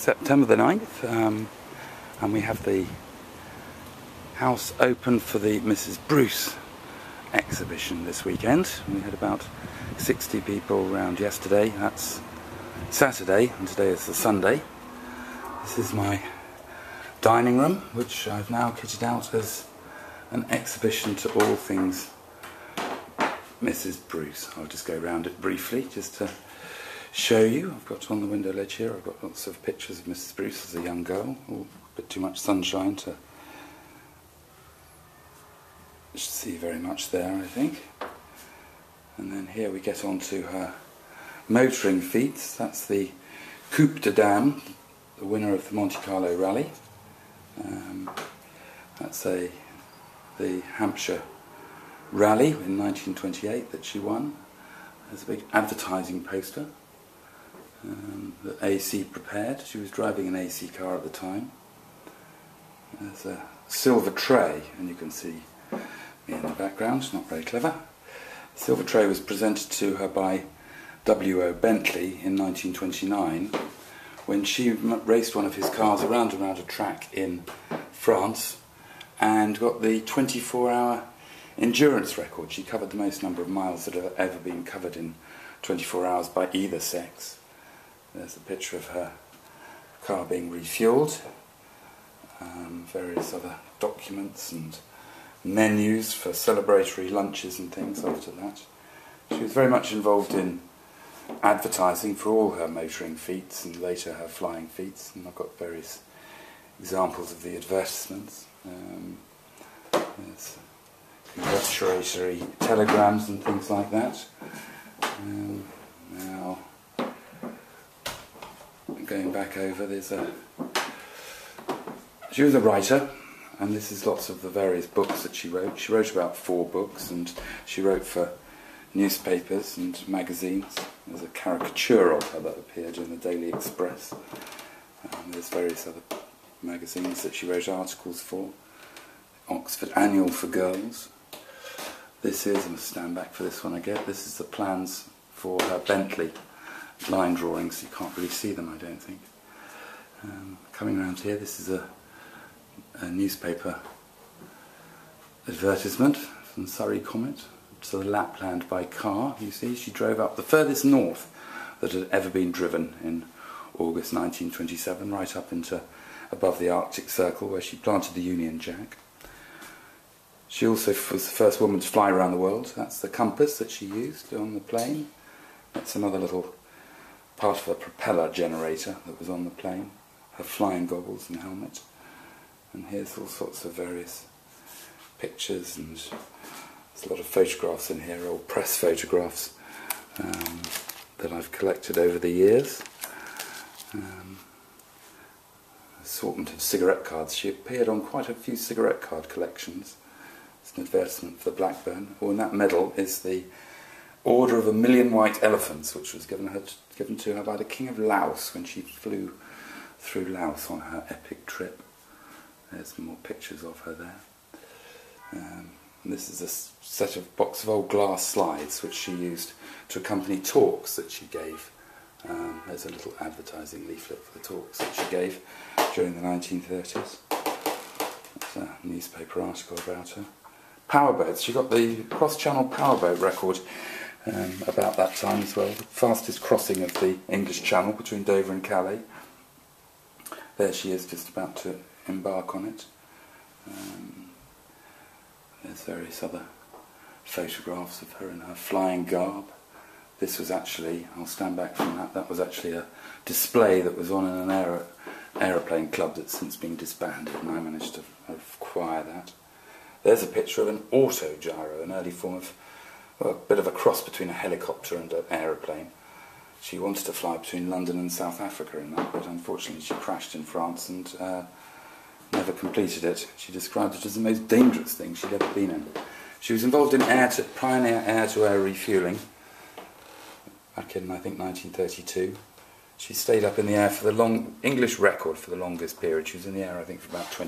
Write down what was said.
September the 9th, and we have the house open for the Mrs. Bruce exhibition this weekend. We had about 60 people around yesterday. That's Saturday, and today is the Sunday. This is my dining room, which I've now kitted out as an exhibition to all things Mrs. Bruce. I'll just go around it briefly just to show you. I've got on the window ledge here, I've got lots of pictures of Mrs. Bruce as a young girl. Oh, a bit too much sunshine to see very much there, I think. And then here we get on to her motoring feats. That's the Coupe de Dame, the winner of the Monte Carlo Rally. That's the Hampshire Rally in 1928 that she won. There's a big advertising poster that AC prepared. She was driving an AC car at the time. There's a silver tray, and you can see me in the background. Not very clever. The silver tray was presented to her by W.O. Bentley in 1929 when she raced one of his cars around a track in France and got the 24-hour endurance record. She covered the most number of miles that have ever been covered in 24 hours by either sex. There's a picture of her car being refuelled, various other documents and menus for celebratory lunches and things after that. She was very much involved in advertising for all her motoring feats and later her flying feats, and I've got various examples of the advertisements. There's congratulatory telegrams and things like that. Now, going back over, she was a writer, and this is lots of the various books that she wrote. She wrote about 4 books, and she wrote for newspapers and magazines. There's a caricature of her that appeared in the Daily Express. There's various other magazines that she wrote articles for. Oxford Annual for Girls. This is, I must stand back for this one again, this is the plans for her Bentley line drawings. You can't really see them, I don't think. Coming around here, this is a newspaper advertisement from Surrey Comet to the Lapland by car. You see, she drove up the furthest north that had ever been driven in August 1927, right up into above the Arctic Circle, where she planted the Union Jack. She also was the first woman to fly around the world. That's the compass that she used on the plane. That's another little part of a propeller generator that was on the plane. Her flying goggles and helmet. And here's all sorts of various pictures, and there's a lot of photographs in here, old press photographs that I've collected over the years. Assortment of cigarette cards. She appeared on quite a few cigarette card collections. It's an advertisement for the Blackburn. Oh, and that medal is the Order of 1,000,000 White Elephants, which was given to her by the King of Laos when she flew through Laos on her epic trip. There's some more pictures of her there. This is a box of old glass slides which she used to accompany talks that she gave. There's a little advertising leaflet for the talks that she gave during the 1930s. That's a newspaper article about her. Powerboats. She got the cross-channel powerboat record about that time as well. The fastest crossing of the English Channel between Dover and Calais. There she is, just about to embark on it. There's various other photographs of her in her flying garb. This was actually, I'll stand back from that, that was actually a display that was on in an aeroplane club that's since been disbanded, and I managed to acquire that. There's a picture of an autogyro, an early form of, well, a bit of a cross between a helicopter and an aeroplane. She wanted to fly between London and South Africa in that, but unfortunately she crashed in France and never completed it. She described it as the most dangerous thing she'd ever been in. She was involved in pioneer air-to-air refuelling back in, I think, 1932. She stayed up in the air for the English record for the longest period. She was in the air, I think, for about 20